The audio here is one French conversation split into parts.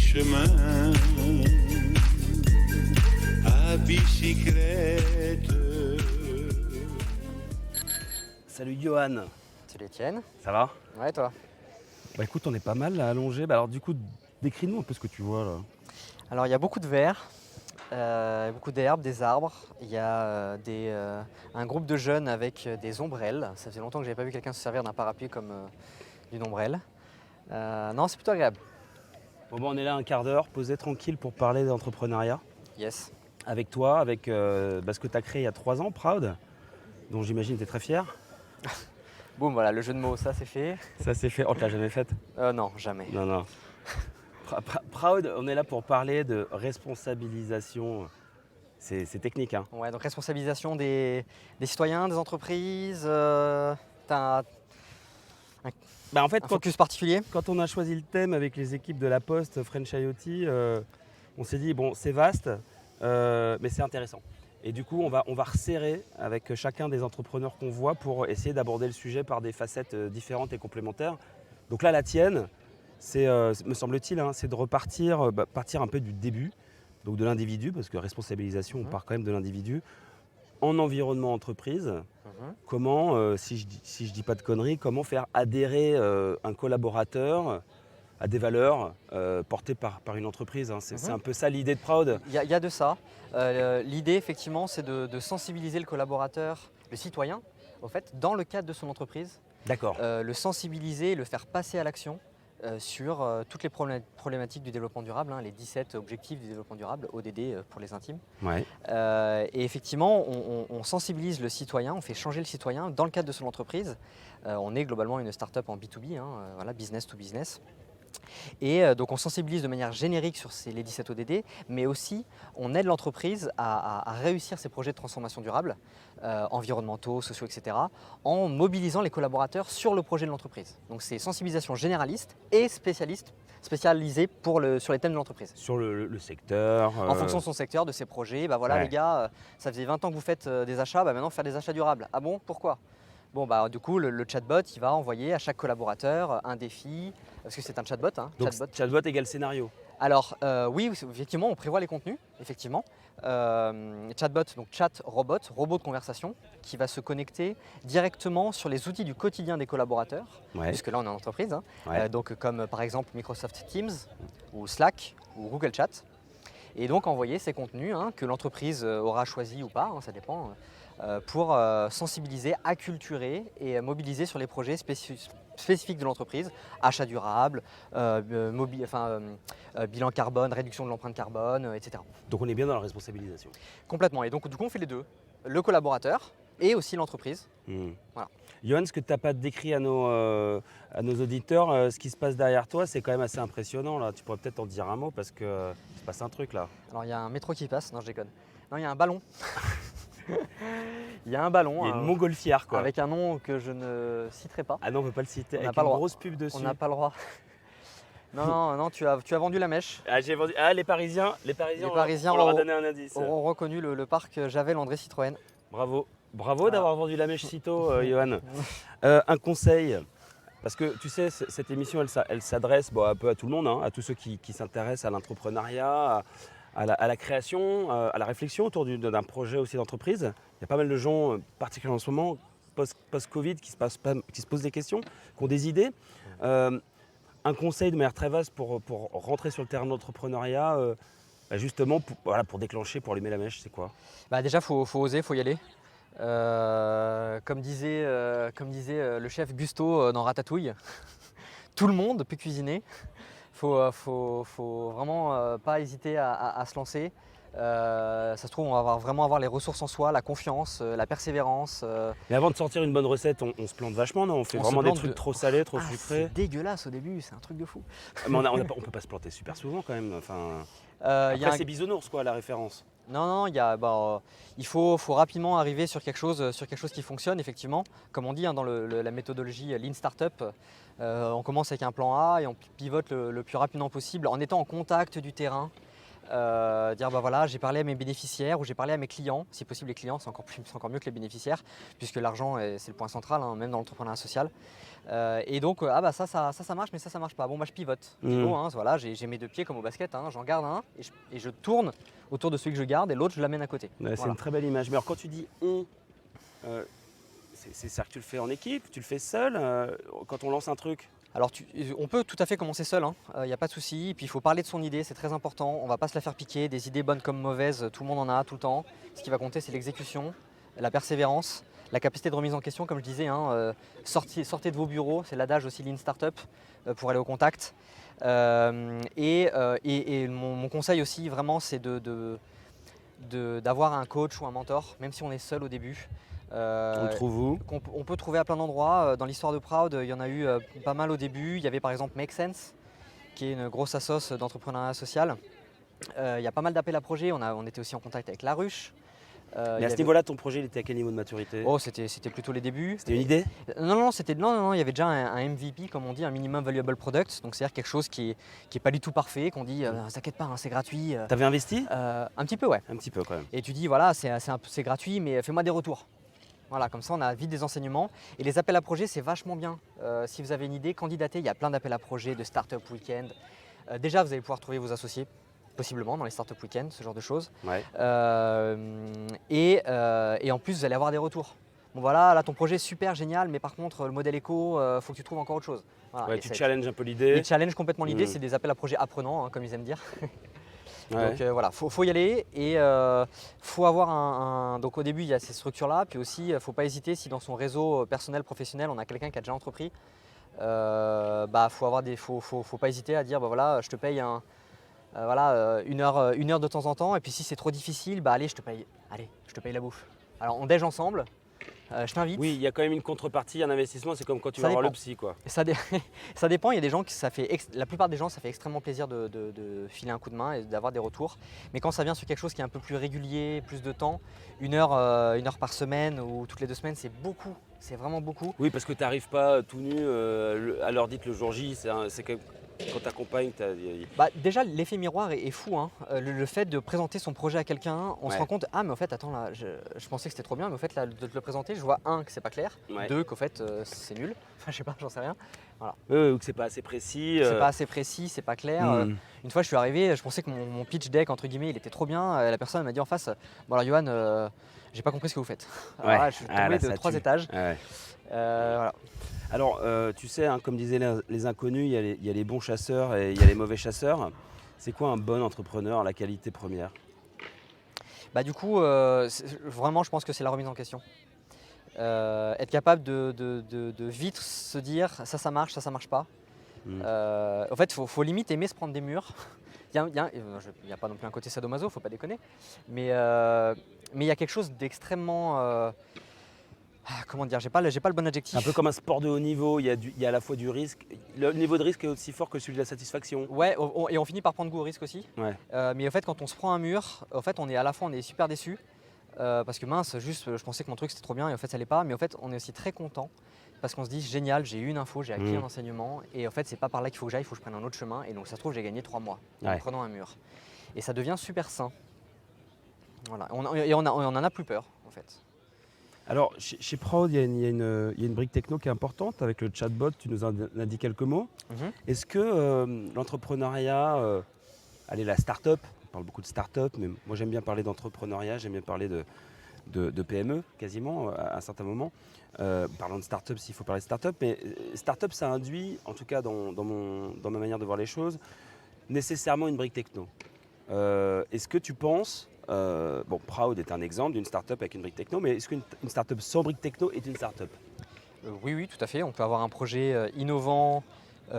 mi-chemin à bicyclette. Salut Johan, Salut Étienne. ça va? Ouais, toi? Bah écoute, on est pas mal là allongé. Alors du coup, décris-nous un peu ce que tu vois là. Alors il y a beaucoup de verre, beaucoup d'herbes, des arbres. Il y a un groupe de jeunes avec des ombrelles. Ça faisait longtemps que j'avais pas vu quelqu'un se servir d'un parapluie comme d'une ombrelle. Non, c'est plutôt agréable. Bon bah on est là un quart d'heure, posé tranquille pour parler d'entrepreneuriat. Yes. Avec toi, avec ce que tu as créé il y a 3 ans, Proud, dont j'imagine tu es très fier. Boum, voilà, le jeu de mots, ça c'est fait. Ça c'est fait, on te l'a jamais faite? Non, jamais. Non, non. Proud, on est là pour parler de responsabilisation. C'est technique, hein. Ouais, donc responsabilisation des citoyens, des entreprises. T'as Bah en fait, un focus particulier? quand on a choisi le thème avec les équipes de La Poste, French IoT, on s'est dit, bon, c'est vaste, mais c'est intéressant. Et du coup, on va resserrer avec chacun des entrepreneurs qu'on voit pour essayer d'aborder le sujet par des facettes différentes et complémentaires. Donc là, la tienne, c'est, me semble-t-il, hein, c'est de partir un peu du début, donc de l'individu, parce que responsabilisation, on part quand même de l'individu, en environnement entreprise. Comment, si je dis pas de conneries, comment faire adhérer un collaborateur à des valeurs portées par une entreprise, hein. C'est un peu ça l'idée de Proud. Il y a de ça. L'idée, effectivement, c'est de sensibiliser le collaborateur, le citoyen, au fait, dans le cadre de son entreprise. D'accord. Le sensibiliser, le faire passer à l'action sur toutes les problématiques du développement durable, hein, les 17 objectifs du développement durable, ODD pour les intimes. Ouais. Et effectivement, on sensibilise le citoyen, on fait changer le citoyen dans le cadre de son entreprise. On est globalement une start-up en B2B, hein, voilà, business to business. Et donc on sensibilise de manière générique sur les 17 ODD, mais aussi on aide l'entreprise à réussir ses projets de transformation durable, environnementaux, sociaux, etc., en mobilisant les collaborateurs sur le projet de l'entreprise. Donc c'est sensibilisation généraliste et spécialisée sur les thèmes de l'entreprise. Sur le secteur. En fonction de son secteur, de ses projets, bah voilà Ouais. les gars, ça faisait 20 ans que vous faites des achats, bah maintenant faire des achats durables. Ah bon, pourquoi? Bon, bah, du coup, le chatbot, il va envoyer à chaque collaborateur un défi, parce que c'est un chatbot. Hein, Donc chatbot égale scénario. Alors, oui, effectivement, on prévoit les contenus, effectivement. Chatbot, donc chat robot de conversation, qui va se connecter directement sur les outils du quotidien des collaborateurs, Ouais. puisque là, on est en entreprise. Hein. Ouais. Donc, comme par exemple Microsoft Teams, ou Slack, ou Google Chat. Et donc, envoyer ces contenus hein, que l'entreprise aura choisi ou pas, hein, ça dépend. Pour sensibiliser, acculturer et mobiliser sur les projets spécifiques de l'entreprise, achat durable, bilan carbone, réduction de l'empreinte carbone, etc. Donc on est bien dans la responsabilisation. Complètement. Et donc du coup on fait les deux, le collaborateur et aussi l'entreprise. Voilà. Johan, ce que tu n'as pas décrit à nos auditeurs, ce qui se passe derrière toi, c'est quand même assez impressionnant là. Tu pourrais peut-être en dire un mot parce que se passe un truc là. Alors il y a un métro qui passe, non je déconne. Non, il y a un ballon. Il y a un ballon. Il y a une montgolfière quoi. Avec un nom que je ne citerai pas. Ah non, on ne peut pas le citer. On avec n'a pas une le droit. grosse pub dessus. On n'a pas le droit. Non, tu as vendu la mèche. Ah, j'ai vendu. Ah, les Parisiens, on leur a donné un indice. Auront reconnu le parc Javel André Citroën. Bravo Voilà. d'avoir vendu la mèche si tôt, Johan. Un conseil, parce que tu sais, cette émission, elle s'adresse un peu à tout le monde, hein, à tous ceux qui s'intéressent à l'entrepreneuriat, à la création, à la réflexion autour d'un projet aussi d'entreprise. Il y a pas mal de gens, particulièrement en ce moment, post-Covid, qui se posent des questions, qui ont des idées. Un conseil de manière très vaste pour rentrer sur le terrain de l'entrepreneuriat, justement pour déclencher, pour allumer la mèche, c'est quoi? Bah déjà, faut oser, il faut y aller. Comme disait le chef Gusto dans Ratatouille, tout le monde peut cuisiner. Faut vraiment pas hésiter à se lancer. Ça se trouve, on va vraiment avoir les ressources en soi, la confiance, la persévérance. Mais avant de sortir une bonne recette, on se plante vachement, non? On fait vraiment des trucs trop salés, trop sucrés. C'est dégueulasse au début, c'est un truc de fou. Mais on peut pas se planter super souvent quand même. Enfin, après, c'est bisounours quoi, la référence. Non, il faut rapidement arriver sur quelque chose qui fonctionne, effectivement. Comme on dit hein, dans la méthodologie Lean Startup, on commence avec un plan A et on pivote le plus rapidement possible en étant en contact du terrain. dire bah voilà, j'ai parlé à mes bénéficiaires ou j'ai parlé à mes clients. Si possible, les clients, c'est encore mieux que les bénéficiaires, puisque l'argent, c'est le point central, hein, même dans l'entrepreneuriat social. Et donc, ah bah ça marche, mais ça marche pas. Bon, bah je pivote. Pivot, hein, voilà, j'ai mes deux pieds comme au basket, hein, j'en garde un et je tourne autour de celui que je garde et l'autre, je l'amène à côté. Ouais, c'est Voilà. une très belle image. Mais alors, quand tu dis on, c'est ça que tu le fais en équipe, tu le fais seul quand on lance un truc. Alors on peut tout à fait commencer seul, il n'y a pas de souci. Et puis il faut parler de son idée, c'est très important. On ne va pas se la faire piquer, des idées bonnes comme mauvaises, tout le monde en a tout le temps. Ce qui va compter, c'est l'exécution, la persévérance, la capacité de remise en question, comme je disais. Sortez de vos bureaux, c'est l'adage aussi Lean Startup pour aller au contact. Mon conseil aussi, vraiment, c'est d'avoir un coach ou un mentor, même si on est seul au début. On le trouve où? On peut trouver à plein d'endroits. Dans l'histoire de Proud, il y en a eu pas mal au début. Il y avait par exemple Make Sense, qui est une grosse assoce d'entrepreneuriat social. Il y a pas mal d'appels à projets. On était aussi en contact avec La Ruche. Mais à ce niveau-là, ton projet, il était à quel niveau de maturité? Oh, c'était plutôt les débuts. C'était une idée? Non, il y avait déjà un MVP, comme on dit, un Minimum Valuable Product. Donc c'est-à-dire quelque chose qui est pas du tout parfait, qu'on dit, t'inquiète pas, hein, c'est gratuit. T'avais investi? Un petit peu, ouais. Un petit peu quand même. Et tu dis, voilà, c'est gratuit, mais fais-moi des retours. Voilà, comme ça on a vite des enseignements. Et les appels à projets, c'est vachement bien. Si vous avez une idée, candidatez. Il y a plein d'appels à projets, de Startup Weekend. Déjà, vous allez pouvoir trouver vos associés, possiblement, dans les Startup Weekend, ce genre de choses. Ouais. Et en plus, vous allez avoir des retours. Bon voilà, là ton projet est super génial, mais par contre, le modèle éco, faut que tu trouves encore autre chose. Voilà, Ouais, tu challenges un peu l'idée. Ils challenge complètement l'idée, c'est des appels à projets apprenants, hein, comme ils aiment dire. Ouais. Donc voilà, faut y aller et faut avoir donc au début il y a ces structures-là, puis aussi faut pas hésiter si dans son réseau personnel, professionnel, on a quelqu'un qui a déjà entrepris, faut pas hésiter à dire bah voilà, je te paye une heure de temps en temps, et puis si c'est trop difficile, bah allez, je te paye la bouffe. Alors on déj ensemble. Je t'invite. Oui, il y a quand même une contrepartie, un investissement, c'est comme quand tu Ça vas voir dépend. le psy, quoi. Ça dépend, il y a des gens la plupart des gens, ça fait extrêmement plaisir de filer un coup de main et d'avoir des retours. Mais quand ça vient sur quelque chose qui est un peu plus régulier, plus de temps, une heure par semaine ou toutes les 2 semaines, c'est beaucoup, c'est vraiment beaucoup. Oui, parce que tu n'arrives pas tout nu à l'heure dite le jour J, c'est que quand tu accompagnes, Déjà, l'effet miroir est fou, hein. Le fait de présenter son projet à quelqu'un, on se rend compte, ah mais au fait, attends, là, je pensais que c'était trop bien, mais au fait, là, de te le présenter, je vois que c'est pas clair, deux, qu'au fait, c'est nul, enfin je sais pas, j'en sais rien. Voilà. ou que c'est pas assez précis. C'est pas assez précis, c'est pas clair. Une fois, je suis arrivé, je pensais que mon pitch deck, entre guillemets, il était trop bien. La personne m'a dit en face, bon alors Johan, j'ai pas compris ce que vous faites. Alors là, je suis tombé de 3 étages. Voilà. Alors, tu sais, hein, comme disaient les inconnus, il y a les bons chasseurs et il y a les mauvais chasseurs. C'est quoi un bon entrepreneur, la qualité première? Bah, du coup, vraiment, je pense que c'est la remise en question. Être capable de vite se dire ça marche, ça marche pas. En fait, il faut limite aimer se prendre des murs. Il n'y a pas non plus un côté sadomaso, faut pas déconner. Mais il y a quelque chose d'extrêmement... comment dire, j'ai pas le bon adjectif. Un peu comme un sport de haut niveau, il y a à la fois du risque. Le niveau de risque est aussi fort que celui de la satisfaction. Ouais, et on finit par prendre goût au risque aussi. Ouais. Mais en fait, quand on se prend un mur, en fait, on est super déçu. Parce que mince, juste, je pensais que mon truc c'était trop bien et en fait ça l'est pas. Mais en fait, on est aussi très content parce qu'on se dit génial, j'ai eu une info, j'ai acquis un enseignement et en fait, c'est pas par là qu'il faut que j'aille, il faut que je prenne un autre chemin. Et donc, ça se trouve, j'ai gagné 3 mois en prenant un mur. Et ça devient super sain. Voilà. On en a plus peur en fait. Alors, chez Proud, il y a une brique techno qui est importante avec le chatbot, tu nous en as dit quelques mots. Est-ce que l'entrepreneuriat, la start-up, on parle beaucoup de start-up, mais moi j'aime bien parler d'entrepreneuriat, j'aime bien parler de PME quasiment à un certain moment. Parlons de start-up s'il faut parler de start-up, mais start-up ça induit, en tout cas dans ma manière de voir les choses, nécessairement une brique techno. Est-ce que tu penses... Proud est un exemple d'une start-up avec une brique techno, mais est-ce qu'une start-up sans brique techno est une start-up? Oui, tout à fait. On peut avoir un projet innovant,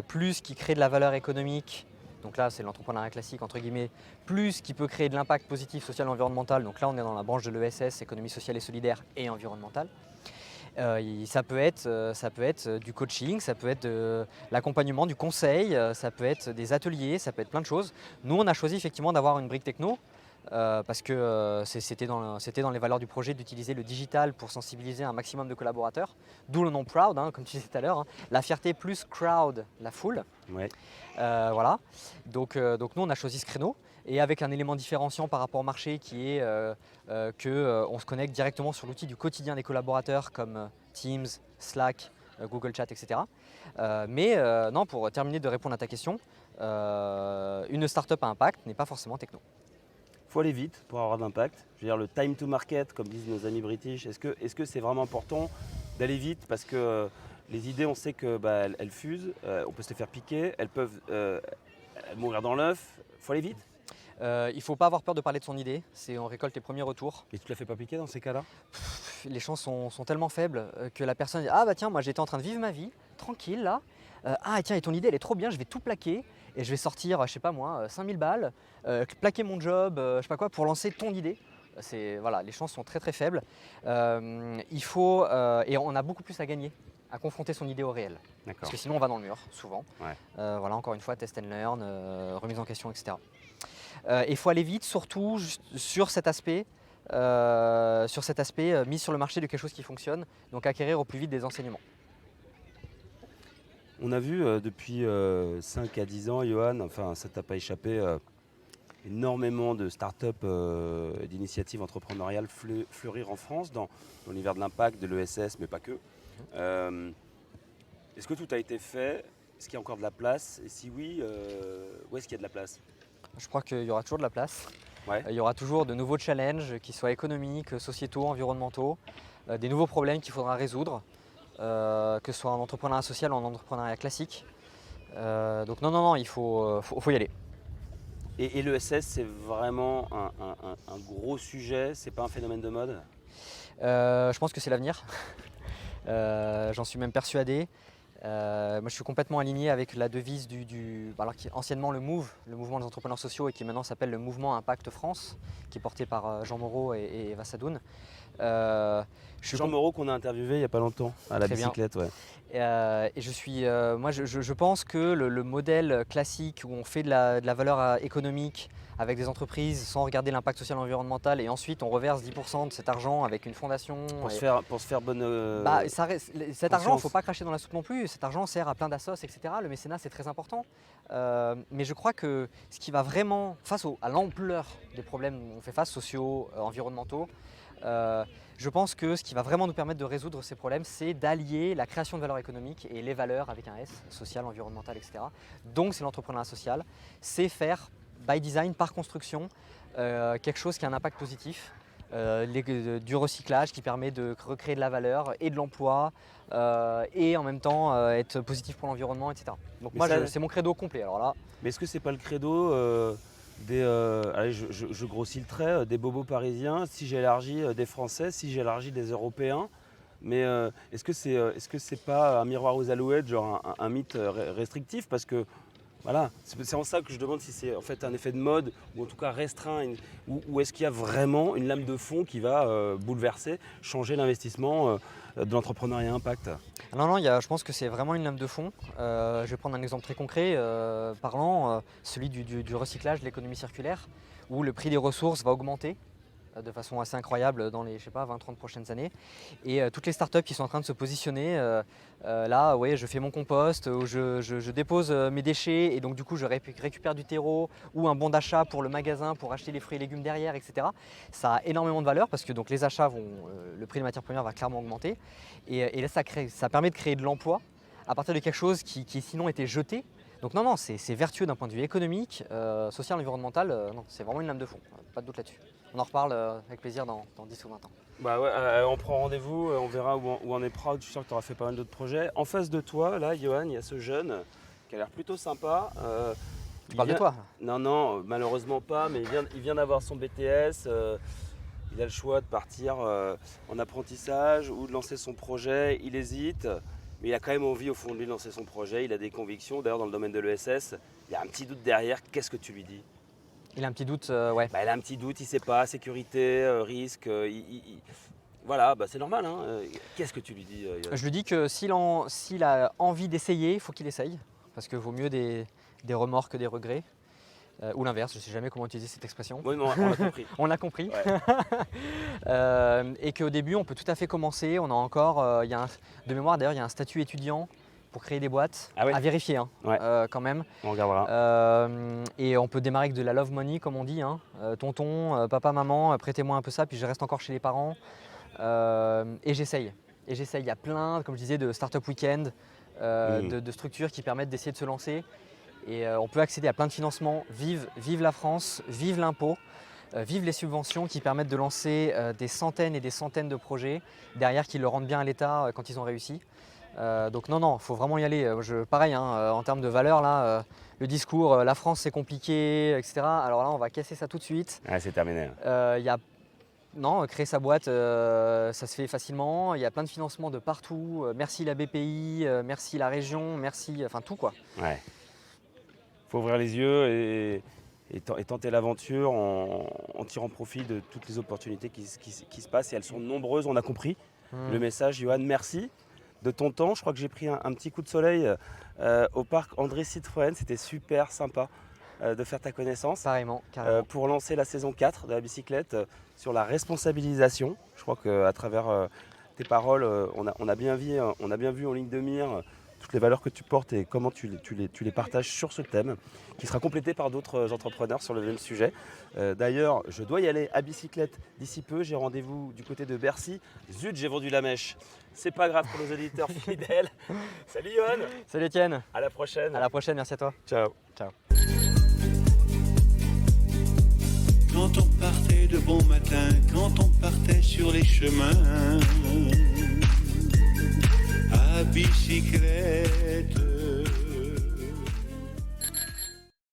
plus qui crée de la valeur économique. Donc là, c'est l'entrepreneuriat classique, entre guillemets, plus qui peut créer de l'impact positif social et environnemental. Donc là, on est dans la branche de l'ESS, économie sociale et solidaire et environnementale. Ça peut être du coaching, ça peut être de l'accompagnement, du conseil, ça peut être des ateliers, ça peut être plein de choses. Nous, on a choisi effectivement d'avoir une brique techno. Parce que c'était dans les valeurs du projet d'utiliser le digital pour sensibiliser un maximum de collaborateurs, d'où le nom Proud, hein, comme tu disais tout à l'heure, hein. La fierté plus crowd, la foule. Ouais. Voilà. Donc nous on a choisi ce créneau et avec un élément différenciant par rapport au marché qui est qu'on se connecte directement sur l'outil du quotidien des collaborateurs comme Teams, Slack, Google Chat, etc. Non, pour terminer de répondre à ta question, une startup à impact n'est pas forcément techno. Il faut aller vite pour avoir d'impact. Je veux dire, le time to market, comme disent nos amis british, est-ce que c'est vraiment important d'aller vite? Parce que les idées, on sait que elles fusent, on peut se les faire piquer, elles peuvent mourir dans l'œuf. Il faut aller vite. Il ne faut pas avoir peur de parler de son idée, on récolte les premiers retours. Et tu ne la fais pas piquer dans ces cas-là? Les chances sont tellement faibles que la personne dit « Ah bah tiens, moi j'étais en train de vivre ma vie, tranquille là. Ah tiens, et ton idée elle est trop bien, je vais tout plaquer et je vais sortir, je sais pas moi, 5000 balles, plaquer mon job, je sais pas quoi, pour lancer ton idée. » Voilà, les chances sont très très faibles. Et on a beaucoup plus à gagner à confronter son idée au réel. Parce que sinon on va dans le mur, souvent. Ouais. Voilà, encore une fois, test and learn, remise en question, etc. Il faut aller vite, surtout sur cet aspect mis sur le marché de quelque chose qui fonctionne, donc acquérir au plus vite des enseignements. On a vu depuis 5 à 10 ans, Johan, enfin ça t'a pas échappé, énormément de startups, d'initiatives entrepreneuriales fleurir en France dans l'univers de l'impact, de l'ESS, mais pas que. Est-ce que tout a été fait? Est-ce qu'il y a encore de la place? Et si oui, où est-ce qu'il y a de la place? Je crois qu'il y aura toujours de la place. Ouais. Il y aura toujours de nouveaux challenges, qu'ils soient économiques, sociétaux, environnementaux, des nouveaux problèmes qu'il faudra résoudre, que ce soit en entrepreneuriat social ou en entrepreneuriat classique. Donc non, il faut y aller. Et l'ESS, c'est vraiment un gros sujet, c'est pas un phénomène de mode? Je pense que c'est l'avenir. J'en suis même persuadé. Moi, je suis complètement aligné avec la devise alors qui est anciennement le MOVE, le mouvement des entrepreneurs sociaux, et qui maintenant s'appelle le mouvement Impact France, qui est porté par Jean Moreau et Eva Sadoun. Jean Moreau qu'on a interviewé il n'y a pas longtemps à la bicyclette. Ouais. Et je pense que le modèle classique où on fait de la valeur économique avec des entreprises sans regarder l'impact social et environnemental, et ensuite on reverse 10% de cet argent avec une fondation. Pour se faire bonne. Cet argent, il ne faut pas cracher dans la soupe non plus. Cet argent sert à plein d'assos, etc. Le mécénat, c'est très important. Mais je crois que ce qui va vraiment, face à l'ampleur des problèmes où on fait face, sociaux, environnementaux, je pense que ce qui va vraiment nous permettre de résoudre ces problèmes, c'est d'allier la création de valeur économique et les valeurs avec un S, social, environnemental, etc. Donc c'est l'entrepreneuriat social, c'est faire by design, par construction, quelque chose qui a un impact positif, du recyclage qui permet de recréer de la valeur et de l'emploi et en même temps être positif pour l'environnement, etc. Donc c'est mon credo complet. Alors là, mais est-ce que c'est pas le credo allez, je grossis le trait, des bobos parisiens, si j'élargis des Français, si j'élargis des Européens, mais est-ce que c'est pas un miroir aux alouettes, genre un mythe restrictif? Parce que voilà, c'est en ça que je demande si c'est en fait un effet de mode, ou en tout cas restreint, ou est-ce qu'il y a vraiment une lame de fond qui va bouleverser, changer l'investissement de l'entrepreneuriat impact? Non, je pense que c'est vraiment une lame de fond. Je vais prendre un exemple très concret, parlant, celui du recyclage, de l'économie circulaire, où le prix des ressources va augmenter de façon assez incroyable dans les 20-30 prochaines années. Et toutes les startups qui sont en train de se positionner, là, ouais, je fais mon compost, ou je dépose mes déchets et donc du coup je récupère du terreau ou un bon d'achat pour le magasin pour acheter les fruits et légumes derrière, etc. Ça a énormément de valeur parce que donc, les achats le prix des matières premières va clairement augmenter. Et là, ça permet de créer de l'emploi à partir de quelque chose qui sinon était jeté. Donc non, c'est vertueux d'un point de vue économique, social, environnemental, non, c'est vraiment une lame de fond, pas de doute là-dessus. On en reparle avec plaisir dans 10 ou 20 ans. Bah ouais, on prend rendez-vous, on verra où en est Proud, je suis sûr que tu auras fait pas mal d'autres projets. En face de toi, là, Johan, il y a ce jeune qui a l'air plutôt sympa. Tu parles de toi? Non, malheureusement pas, mais il vient d'avoir son BTS. Il a le choix de partir en apprentissage ou de lancer son projet. Il hésite, mais il a quand même envie au fond de lui de lancer son projet. Il a des convictions. D'ailleurs, dans le domaine de l'ESS, il y a un petit doute derrière. Qu'est-ce que tu lui dis? Il a un petit doute, ouais. Bah, il a un petit doute, il ne sait pas, sécurité, risque. Voilà, bah, c'est normal. Hein. Qu'est-ce que tu lui dis Je lui dis que s'il a envie d'essayer, il faut qu'il essaye. Parce qu'il vaut mieux des remords que des regrets. Ou l'inverse, je ne sais jamais comment utiliser cette expression. Oui, mais on l'a compris. On l'a compris. Ouais. Et qu'au début, on peut tout à fait commencer. On a encore, de mémoire d'ailleurs, il y a un statut étudiant pour créer des boîtes, Ah ouais. à vérifier hein, Ouais. quand même. On regardera. Et on peut démarrer avec de la love money comme on dit. Hein. Tonton, papa, maman, prêtez-moi un peu ça, puis je reste encore chez les parents. Et j'essaye. Il y a plein, comme je disais, de startup week-end, de structures qui permettent d'essayer de se lancer. Et on peut accéder à plein de financements. Vive la France, vive l'impôt, vive les subventions qui permettent de lancer des centaines et des centaines de projets derrière qui le rendent bien à l'État quand ils ont réussi. Donc non, il faut vraiment y aller. Pareil, hein, en termes de valeur, là, le discours, la France c'est compliqué, etc. Alors là, on va casser ça tout de suite. Ah, c'est terminé. Non, créer sa boîte, ça se fait facilement. Il y a plein de financements de partout. Merci la BPI, merci la région, merci, enfin tout quoi. Ouais. Faut ouvrir les yeux et tenter l'aventure en tirant profit de toutes les opportunités qui se passent. Et elles sont nombreuses, on a compris. Le message, Johan, merci de ton temps. Je crois que j'ai pris un petit coup de soleil au parc André Citroën. C'était super sympa de faire ta connaissance. Carrément. Pour lancer la saison 4 de la bicyclette sur la responsabilisation. Je crois qu'à travers tes paroles, on a bien vu en ligne de mire toutes les valeurs que tu portes et comment tu les partages sur ce thème, qui sera complété par d'autres entrepreneurs sur le même sujet. D'ailleurs, je dois y aller à bicyclette d'ici peu. J'ai rendez-vous du côté de Bercy. Zut, j'ai vendu la mèche. C'est pas grave pour nos auditeurs fidèles. Salut Johan. Salut Étienne. À la prochaine. À la prochaine, merci à toi. Ciao. Ciao. Quand on partait de bon matin, quand on partait sur les chemins, à bicyclette.